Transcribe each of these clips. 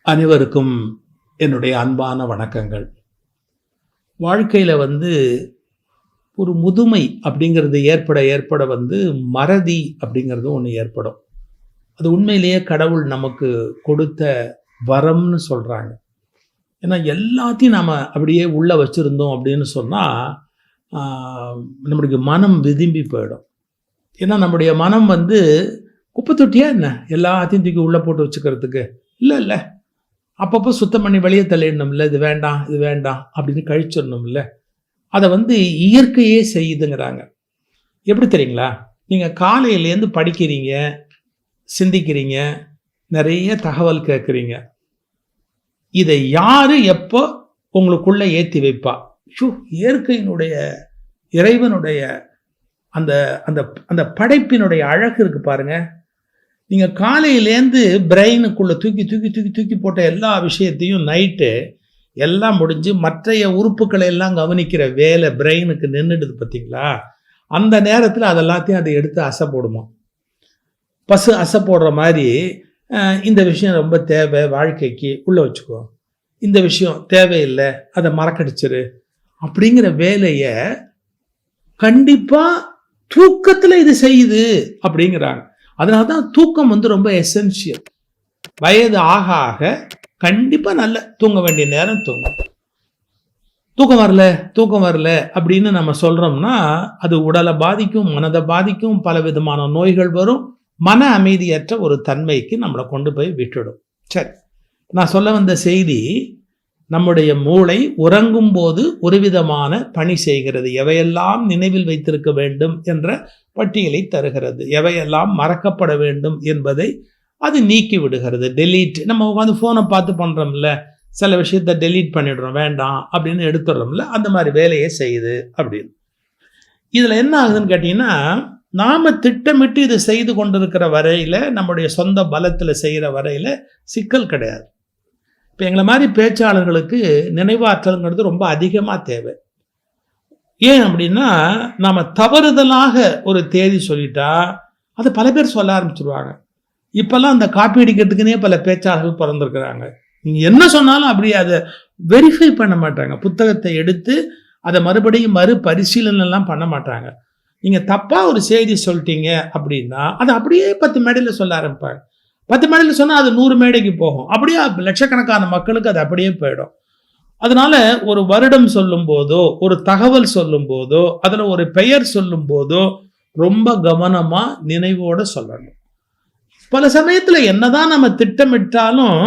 அனைவருக்கும் என்னுடைய அன்பான வணக்கங்கள். வாழ்க்கையில் ஒரு முதுமை அப்படிங்கிறது ஏற்பட மறதி அப்படிங்கிறது ஒன்று ஏற்படும். அது உண்மையிலேயே கடவுள் நமக்கு கொடுத்த வரம்னு சொல்கிறாங்க. ஏன்னா எல்லாத்தையும் நாம் அப்படியே உள்ளே வச்சுருந்தோம் அப்படின்னு சொன்னால் நம்மளுக்கு மனம் விரும்பி போயிடும். ஏன்னா நம்முடைய மனம் குப்பை தொட்டியா என்ன எல்லாத்தையும் தூக்கி உள்ளே போட்டு வச்சுக்கிறதுக்கு? இல்லை, அப்பப்போ சுத்தம் பண்ணி வெளியே தள்ளிடணும்ல, இது வேண்டாம் இது வேண்டாம் அப்படின்னு கழிச்சிடணும்ல. அதை இயற்கையே செய்யுதுங்கிறாங்க. எப்படி தெரியுங்களா? நீங்கள் காலையிலேருந்து படிக்கிறீங்க, சிந்திக்கிறீங்க, நிறைய தகவல் கேட்குறீங்க. இதை யார் எப்போ உங்களுக்குள்ளே ஏற்றி வைப்பா? இயற்கையினுடைய இறைவனுடைய அந்த அந்த அந்த படைப்பினுடைய அழகு இருக்கு பாருங்க. நீங்கள் காலையிலேருந்து பிரெயினுக்குள்ளே தூக்கி போட்ட எல்லா விஷயத்தையும் நைட்டு எல்லாம் முடிஞ்சு மற்றைய உறுப்புக்களை எல்லாம் கவனிக்கிற வேலை பிரெயினுக்கு நின்றுடுது பார்த்தீங்களா? அந்த நேரத்தில் அதெல்லாத்தையும் அதை எடுத்து அசை போடுமா. பசு அசை போடுற மாதிரி இந்த விஷயம் ரொம்ப தேவை வாழ்க்கைக்கு, உள்ளே வச்சுக்கோ. இந்த விஷயம் தேவையில்லை, அதை மறக்கடிச்சிரு அப்படிங்கிற வேலையை கண்டிப்பாக தூக்கத்தில் இது செய்யுது அப்படிங்கிறாங்க. அதனால தான் தூக்கம் ரொம்ப எசென்ஷியல். வயது ஆக ஆக கண்டிப்பாக நல்ல தூங்க வேண்டிய நேரம் தூக்கம் வரல அப்படின்னு நம்ம சொல்கிறோம்னா அது உடலை பாதிக்கும், மனதை பாதிக்கும், பல விதமான நோய்கள் வரும். மன அமைதியற்ற ஒரு தன்மைக்கு நம்மளை கொண்டு போய் விட்டுடும். சரி, நான் சொல்ல வந்த செய்தி, நம்முடைய மூளை உறங்கும் போது ஒரு விதமான பணி செய்கிறது. எவையெல்லாம் நினைவில் வைத்திருக்க வேண்டும் என்ற பட்டியலை தருகிறது, எவையெல்லாம் மறக்கப்பட வேண்டும் என்பதை அது நீக்கி விடுகிறது. டெலீட். நம்ம உட்காந்து ஃபோனை பார்த்து பண்ணுறோம்ல, சில விஷயத்தை டெலீட் பண்ணிடுறோம், வேண்டாம் அப்படின்னு எடுத்துடுறோம்ல, அந்த மாதிரி வேலையை செய்யுது அப்படின்னு. இதில் என்ன ஆகுதுன்னு கேட்டிங்கன்னா, நாம் திட்டமிட்டு இது செய்து கொண்டிருக்கிற வரையில், நம்முடைய சொந்த பலத்தில் செய்கிற வரையில் சிக்கல் கிடையாது. இப்போ எங்களை மாதிரி பேச்சாளர்களுக்கு நினைவாற்றல்ங்கிறது ரொம்ப அதிகமாக தேவை. ஏன் அப்படின்னா, நாம் தவறுதலாக ஒரு தேதி சொல்லிட்டா அதை பல பேர் சொல்ல ஆரம்பிச்சிருவாங்க. இப்போல்லாம் அந்த காப்பி அடிக்கிறதுக்குன்னே பல பேச்சாளர்கள் பிறந்திருக்கிறாங்க. நீங்கள் என்ன சொன்னாலும் அப்படியே அதை வெரிஃபை பண்ண மாட்டாங்க. புத்தகத்தை எடுத்து அதை மறுபடியும் பரிசீலனைலாம் பண்ண மாட்டாங்க. நீங்கள் தப்பாக ஒரு செய்தி சொல்லிட்டீங்க அப்படின்னா அதை அப்படியே 10 மேடையில் சொல்ல ஆரம்பிப்பாங்க. 10 மேடையில் சொன்னால் அது 100 மேடைக்கு போகும். அப்படியே லட்சக்கணக்கான மக்களுக்கு அது அப்படியே போயிடும். அதனால ஒரு வருடம் சொல்லும் போதோ, ஒரு தகவல் சொல்லும் போதோ, அதில் ஒரு பெயர் சொல்லும் போதோ ரொம்ப கவனமாக நினைவோடு சொல்லணும். பல சமயத்தில் என்னதான் நம்ம திட்டமிட்டாலும்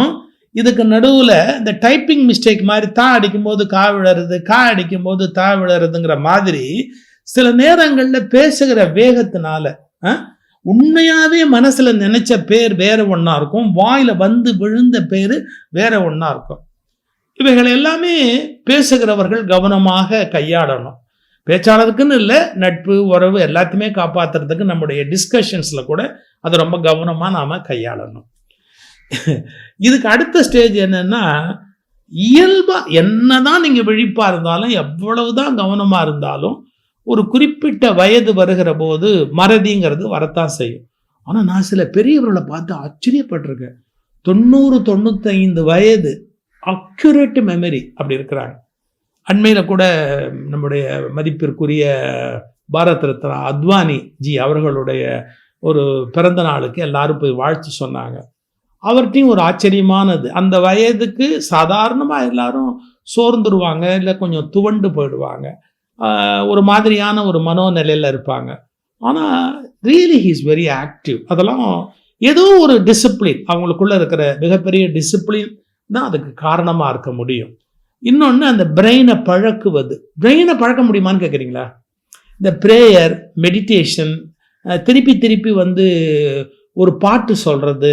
இதுக்கு நடுவில் இந்த டைப்பிங் மிஸ்டேக் மாதிரி தா அடிக்கும்போது கா விழறது, கா அடிக்கும்போது தா விழறதுங்கிற மாதிரி சில நேரங்களில் பேசுகிற வேகத்தினால உண்மையாவே மனசுல நினைச்ச பேர் வேற ஒண்ணா இருக்கும், வாயில விழுந்த பேர் வேற ஒண்ணா இருக்கும். இவைகள் எல்லாமே பேசுகிறவர்கள் கவனமாக கையாளணும். பேச்சாளருக்குன்னு இல்லை, நட்பு உறவு எல்லாத்தையுமே காப்பாற்றுறதுக்கு நம்முடைய டிஸ்கஷன்ஸ்ல கூட அதை ரொம்ப கவனமாக நாம கையாளணும். இதுக்கு அடுத்த ஸ்டேஜ் என்னன்னா, இயல்பா என்னதான் நீங்க விழிப்பா இருந்தாலும், எவ்வளவுதான் கவனமா இருந்தாலும், ஒரு குறிப்பிட்ட வயது வருகிற போது மறதிங்கிறது வரத்தான் செய்யும். ஆனால் நான் சில பெரியவர்களை பார்த்து ஆச்சரியப்பட்டிருக்கேன். 90-95 வயது அக்யூரேட் மெமரி அப்படி இருக்கிறாங்க. அண்மையில் கூட நம்முடைய மதிப்பிற்குரிய பாரத் ரத்னா அத்வானி ஜி அவர்களுடைய ஒரு பிறந்த நாளுக்கு எல்லாரும் போய் வாழ்த்து சொன்னாங்க. அவர்கிட்டையும் ஒரு ஆச்சரியமானது, அந்த வயதுக்கு சாதாரணமாக எல்லாரும் சோர்ந்துருவாங்க, இல்லை கொஞ்சம் துவண்டு போயிடுவாங்க, ஒரு மாதிரியான ஒரு மனோநிலையில் இருப்பாங்க. ஆனால் really he is very active. அதெல்லாம் ஏதோ ஒரு டிசிப்ளின், அவங்களுக்குள்ள இருக்கிற மிகப்பெரிய டிசிப்ளின் தான் அதுக்கு காரணமாக இருக்க முடியும். இன்னொன்று, அந்த பிரெயினை பழக்குவது. பிரெயினை பழக்க முடியுமான்னு கேட்குறீங்களா? இந்த ப்ரேயர், மெடிடேஷன், திருப்பி ஒரு பாட்டு சொல்கிறது,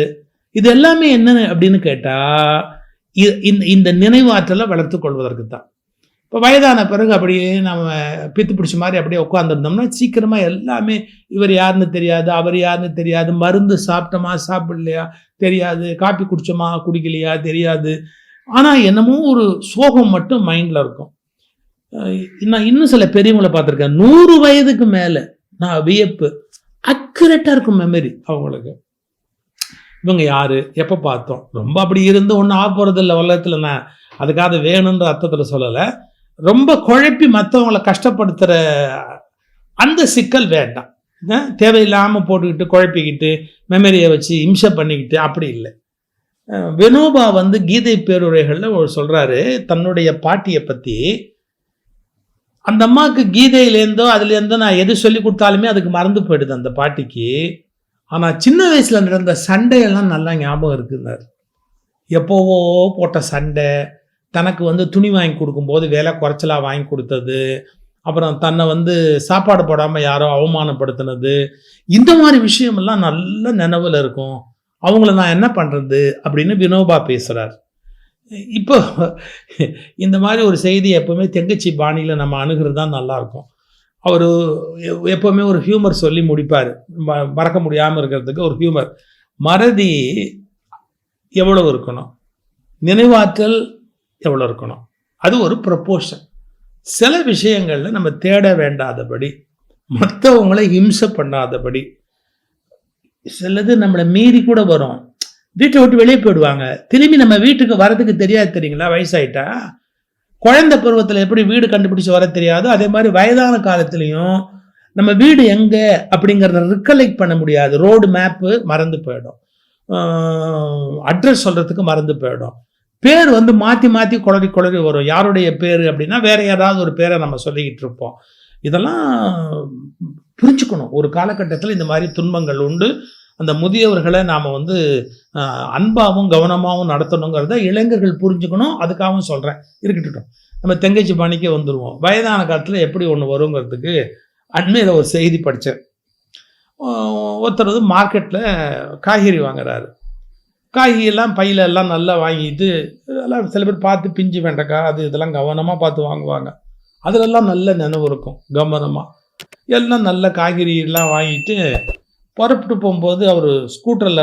இது எல்லாமே என்ன அப்படின்னு கேட்டால் இந்த நினைவாற்றலை வளர்த்து கொள்வதற்கு தான். இப்போ வயதான பிறகு அப்படியே நம்ம பித்து பிடிச்ச மாதிரி அப்படியே உட்காந்துருந்தோம்னா சீக்கிரமாக எல்லாமே இவர் யாருன்னு தெரியாது, அவர் யாருன்னு தெரியாது, மருந்து சாப்பிட்டோமா சாப்பிடலையா தெரியாது, காப்பி குடிச்சோமா குடிக்கலையா தெரியாது. ஆனால் என்னமோ ஒரு சோகம் மட்டும் மைண்டில் இருக்கும். நான் இன்னும் சில பெரியவங்களை பார்த்துருக்கேன், 100 வயதுக்கு மேலே, நான் வியப்பு, அக்யூரேட்டாக இருக்கும் மெமரி அவங்களுக்கு. இவங்க யாரு, எப்போ பார்த்தோம், ரொம்ப அப்படி இருந்து ஒன்றும் ஆக போகிறது இல்லை உலகத்தில். நான் அதுக்காக வேணுன்ற அர்த்தத்தில் சொல்லலை. ரொம்ப குழப்பி மற்றவங்களை கஷ்டப்படுத்துகிற அந்த சிக்கல் வேண்டாம். தேவையில்லாமல் போட்டுக்கிட்டு குழப்பிக்கிட்டு மெமரியை வச்சு இம்சை பண்ணிக்கிட்டு அப்படி இல்லை. வினோபா கீதை பேருரைகளில் ஒரு சொல்கிறாரு தன்னுடைய பாட்டியை பற்றி. அந்த அம்மாவுக்கு கீதையிலேருந்தோ அதுலேருந்தோ நான் எது சொல்லி கொடுத்தாலுமே அதுக்கு மறந்து போயிடுது அந்த பாட்டிக்கு. ஆனால் சின்ன வயசில் நடந்த சண்டையெல்லாம் நல்லா ஞாபகம் இருக்குன்னார். எப்போவோ போட்ட சண்டை, தனக்கு துணி வாங்கி கொடுக்கும்போது விலை குறைச்சலாக வாங்கி கொடுத்தது, அப்புறம் தன்னை சாப்பாடு போடாமல் யாரோ அவமானப்படுத்தினது, இந்த மாதிரி விஷயமெல்லாம் நல்ல நினைவில் இருக்கும். அவங்கள நான் என்ன பண்ணுறது அப்படின்னு வினோபா பேசுகிறார். இப்போ இந்த மாதிரி ஒரு செய்தி எப்போவுமே தெங்கச்சி பாணியில் நம்ம அணுகிறது தான் நல்லாயிருக்கும். அவர் எப்போவுமே ஒரு ஹியூமர் சொல்லி முடிப்பார், மறக்க முடியாமல் இருக்கிறதுக்கு ஒரு ஹியூமர். மறதி எவ்வளோ இருக்கணும், நினைவாற்றல் எவ்வளோ இருக்கணும், அது ஒரு ப்ரொப்போர்ஷன். சில விஷயங்களில் நம்ம தேட வேண்டாதபடி, மற்றவங்களை ஹிம்சை பண்ணாதபடி, சிலது நம்மளை மீறி கூட வரும். வீட்டை விட்டு வெளியே போயிடுவாங்க, திரும்பி நம்ம வீட்டுக்கு வரதுக்கு தெரியாது. தெரியுங்களா, வயசாயிட்டா குழந்தை பருவத்தில் எப்படி வீடு கண்டுபிடிச்சு வர தெரியாதோ அதே மாதிரி வயதான காலத்துலேயும் நம்ம வீடு எங்கே அப்படிங்கிறத ரிகலெக்ட் பண்ண முடியாது. ரோடு மேப்பு மறந்து போயிடும், அட்ரஸ் சொல்கிறதுக்கு மறந்து போயிடும், பேர் மாற்றி மாற்றி குளறி குளறி வரும். யாருடைய பேர் அப்படின்னா வேற யாராவது ஒரு பேரை நம்ம சொல்லிக்கிட்டு இருப்போம். இதெல்லாம் புரிஞ்சுக்கணும். ஒரு காலகட்டத்தில் இந்த மாதிரி துன்பங்கள் உண்டு. அந்த முதியவர்களை நாம் அன்பாகவும் கவனமாகவும் நடத்தணுங்கிறத இளைஞர்கள் புரிஞ்சுக்கணும். அதுக்காகவும் சொல்கிறேன், இருக்கட்டும். நம்ம தெங்கச்சி பாணிக்கே வந்துடுவோம். வயதான காலத்தில் எப்படி ஒன்று வருங்கிறதுக்கு அண்மையில் ஒரு செய்தி படித்தேன். ஒருத்தர் மார்க்கெட்டில் காய்கறி வாங்குறாரு. காய்கறியெல்லாம் பையில எல்லாம் நல்லா வாங்கிட்டு, எல்லாம் சில பேர் பார்த்து பிஞ்சு வெண்டைக்காய் அது இதெல்லாம் கவனமாக பார்த்து வாங்குவாங்க. அதிலெல்லாம் நல்ல நினைவு இருக்கும், கவனமாக எல்லாம் நல்ல காய்கறியெல்லாம் வாங்கிட்டு புறப்பட்டு போகும்போது அவர் ஸ்கூட்டரில்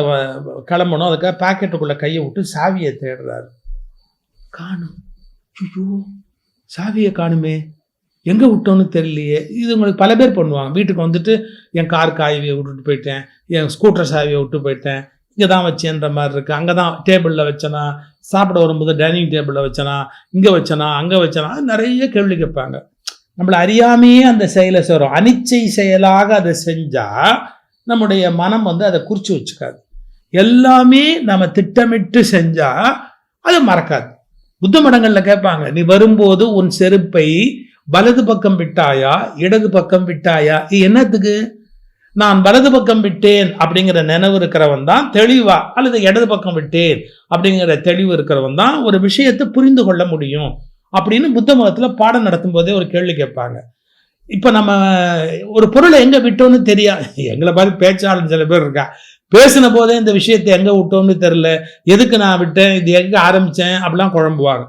கிளம்பணும். அதுக்காக பேக்கெட்டுக்குள்ளே கையை விட்டு சாவியை தேடுறாரு. காணும், ஐயோ சாவியை காணுமே, எங்கே விட்டோன்னு தெரியலையே. இது உங்களுக்கு பல பேர் பண்ணுவாங்க. வீட்டுக்கு என் கார் காய்வியை விட்டுட்டு போயிட்டேன், என் ஸ்கூட்டர் சாவியை விட்டு போயிட்டேன், இங்கே தான் வச்சேன்ற மாதிரி இருக்குது, அங்கே தான் டேபிளில் வச்சனா, சாப்பிட வரும்போது டைனிங் டேபிளில் வச்சனா, இங்கே வச்சனா, அங்கே வச்சனா, நிறைய கேள்வி கேட்பாங்க. நம்மளை அறியாமையே அந்த செயலை செய்கிறோம். அனிச்சை செயலாக அதை செஞ்சால் நம்முடைய மனம் அதை குறித்து வச்சுக்காது. எல்லாமே நம்ம திட்டமிட்டு செஞ்சால் அதை மறக்காது. புத்த மடங்களில் கேட்பாங்க, நீ வரும்போது உன் செருப்பை வலது பக்கம் விட்டாயா இடது பக்கம் விட்டாயா? என்னத்துக்கு? நான் வலது பக்கம் விட்டேன் அப்படிங்கிற நினைவு இருக்கிறவன் தான் தெளிவா, அல்லது இடது பக்கம் விட்டேன் அப்படிங்கிற தெளிவு இருக்கிறவன் தான் ஒரு விஷயத்தை புரிந்து கொள்ள முடியும் அப்படின்னு புத்த மதத்தில் பாடம் நடத்தும் போதே ஒரு கேள்வி கேட்பாங்க. இப்போ நம்ம ஒரு பொருளை எங்கே விட்டோன்னு தெரியாது. எங்களை மாதிரி பேச்சாளர் சில பேர் இருக்கா, பேசின போதே இந்த விஷயத்தை எங்கே விட்டோன்னு தெரில, எதுக்கு நான் விட்டேன், இது எங்கே ஆரம்பித்தேன் அப்படிலாம் குழம்புவாங்க.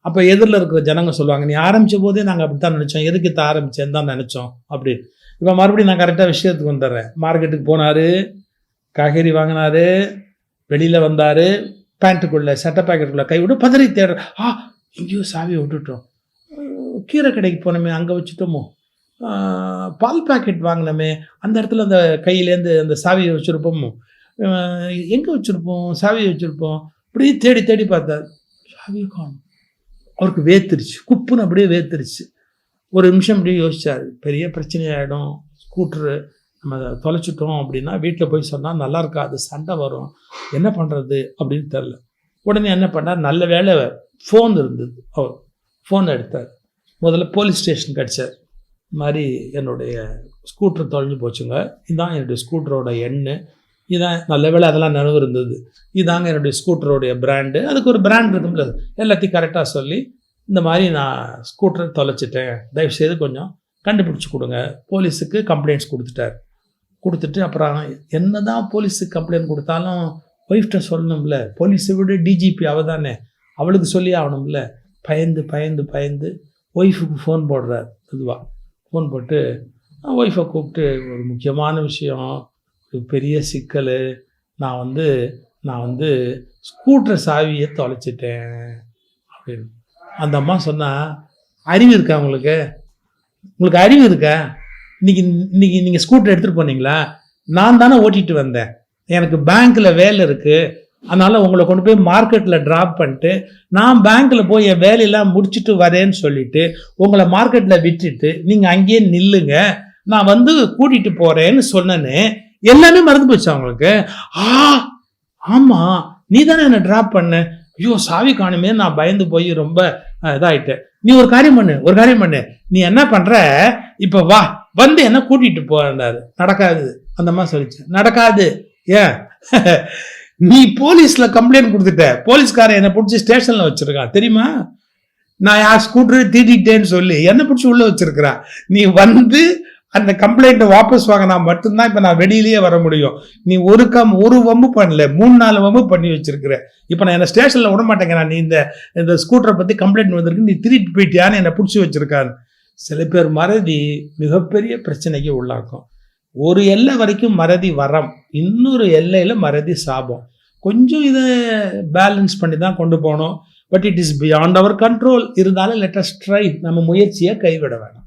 அப்போ எதிரில் இருக்கிற ஜனங்க சொல்லுவாங்க, நீ ஆரம்பித்த போதே நாங்கள் அப்படி தான் நினச்சோம், எதுக்கு இதை ஆரம்பித்தேன்னு தான் நினச்சோம் அப்படின்னு. இப்போ மறுபடியும் நான் கரெக்டாக விஷயத்துக்கு வந்துடுறேன். மார்க்கெட்டுக்கு போனார், காய்கறி வாங்கினார், வெளியில் வந்தார், பேண்ட்டுக்குள்ளே சட்டை பேக்கெட்டுக்குள்ளே கை விட்டு பதறி தேடுற, எங்கேயோ சாவியை விட்டுட்டோம், கீரை கடைக்கு போனோமே அங்கே வச்சுட்டோமோ, பால் பாக்கெட் வாங்கினோமே அந்த இடத்துல அந்த கையிலேருந்து அந்த சாவியை வச்சுருப்போமோ, எங்கே வச்சுருப்போம், சாவியை வச்சுருப்போம். இப்படி தேடி தேடி பார்த்தார், சாவியை காணும். அவருக்கு வேத்துருச்சு, குப்புன்னு அப்படியே வேத்துருச்சு. ஒரு நிமிஷம் அப்படியே யோசிச்சார், பெரிய பிரச்சனையாயிடும், ஸ்கூட்ரு நம்ம தொலைச்சிட்டோம் அப்படின்னா வீட்டில் போய் சொன்னால் நல்லா இருக்காது, சண்டை வரும், என்ன பண்ணுறது அப்படின்னு தெரில. உடனே என்ன பண்ணார், நல்ல வேலை ஃபோன் இருந்தது, அவர் ஃபோன் எடுத்தார். முதல்ல போலீஸ் ஸ்டேஷன் கிடச்சார். இது மாதிரி என்னுடைய ஸ்கூட்ரு தொலைஞ்சு போச்சுங்க, இதுதான் என்னுடைய ஸ்கூட்டரோட எண்ணு, இதான் நல்ல வேலை அதெல்லாம் நினைவு இருந்தது, இதாங்க என்னுடைய ஸ்கூட்டரோடைய பிராண்டு, அதுக்கு ஒரு பிராண்ட் இருக்கும்ல, எல்லாத்தையும் கரெக்டாக சொல்லி இந்த மாதிரி நான் ஸ்கூட்டரை தொலைச்சிட்டேன், தயவுசெய்து கொஞ்சம் கண்டுபிடிச்சி கொடுங்க. போலீஸுக்கு கம்ப்ளைண்ட்ஸ் கொடுத்துட்டு அப்புறம் என்ன தான் போலீஸுக்கு கம்ப்ளைண்ட் கொடுத்தாலும் ஒய்ஃப்கிட்ட சொல்லணும்ல, போலீஸை விட டிஜிபி அவள் தானே, அவளுக்கு சொல்லி ஆகணும்ல. பயந்து ஒய்ஃபுக்கு ஃபோன் போடுறார். இதுவாக ஃபோன் போட்டு ஒய்ஃபை கூப்பிட்டு, ஒரு முக்கியமான விஷயம், ஒரு பெரிய சிக்கல், நான் ஸ்கூட்டர் சாவியை தொலைச்சிட்டேன் அப்படின்னு. அந்த அம்மா சொன்னால், அறிவு இருக்கா உங்களுக்கு அறிவு இருக்கா? இன்னைக்கு நீங்கள் ஸ்கூட்டர் எடுத்துகிட்டு போனீங்களா? நான் தானே ஓட்டிகிட்டு வந்தேன், எனக்கு பேங்க்ல வேலை இருக்கு, அதனால உங்களை கொண்டு போய் மார்க்கெட்ல டிராப் பண்ணிட்டு நான் பேங்க்ல போய் என் வேலையெல்லாம் முடிச்சுட்டு வரேன்னு சொல்லிட்டு உங்களை மார்க்கெட்ல விட்டுட்டு நீங்க அங்கேயே நில்லுங்க, நான் வந்து கூட்டிட்டு போறேன்னு சொன்னேன்னு எல்லாமே மறந்து போச்சு அவங்களுக்கு. ஆமா நீ தானே என்ன டிராப் பண்ண, ஐயோ சாவி காணுமே, நான் பயந்து போய் ரொம்ப இதாயிட்டேன். நீ ஒரு காரியம் பண்ணு, நீ என்ன பண்ற, இப்ப வா வந்து என்ன கூட்டிட்டு போறாரு. நடக்காது அந்த மாதிரி சொல்லிச்சு. நடக்காது. ஏன்? நீ போலீஸ்ல கம்ப்ளைண்ட் கொடுத்துட்ட, போலீஸ்காரன் என்ன பிடிச்சி ஸ்டேஷன்ல வச்சிருக்கான் தெரியுமா, நான் யார் ஸ்கூட்டர் தீட்டிட்டேன்னு சொல்லி என்ன பிடிச்சி உள்ள வச்சிருக்கிறா. நீ வந்து அந்த கம்ப்ளைண்ட்டை வாபஸ் வாங்கினா மட்டும்தான் இப்ப நான் வெளியிலேயே வர முடியும். நீ ஒரு வம்பு பண்ணல, 3-4 வம்பு பண்ணி வச்சிருக்கிற. இப்ப நான் என்ன ஸ்டேஷன்ல விட மாட்டேங்கிறேன். நீ இந்த ஸ்கூட்டரை பத்தி கம்ப்ளைண்ட் வந்திருக்கு, நீ திருட்டு போயிட்டியான்னு என்னை பிடிச்சி வச்சிருக்காரு. சில பேர் மறதி மிகப்பெரிய பிரச்சனைக்கு உள்ளாக்கும். ஒரு எல்லை வரைக்கும் மறதி வரம், இன்னொரு எல்லையில மறதி சாபம். கொஞ்சம் இதை பேலன்ஸ் பண்ணி தான் கொண்டு போகணும். But it is beyond our control. இருந்தாலும் லெட் அஸ் ட்ரை, நம்ம முயற்சியை கைவிட வேணாம்.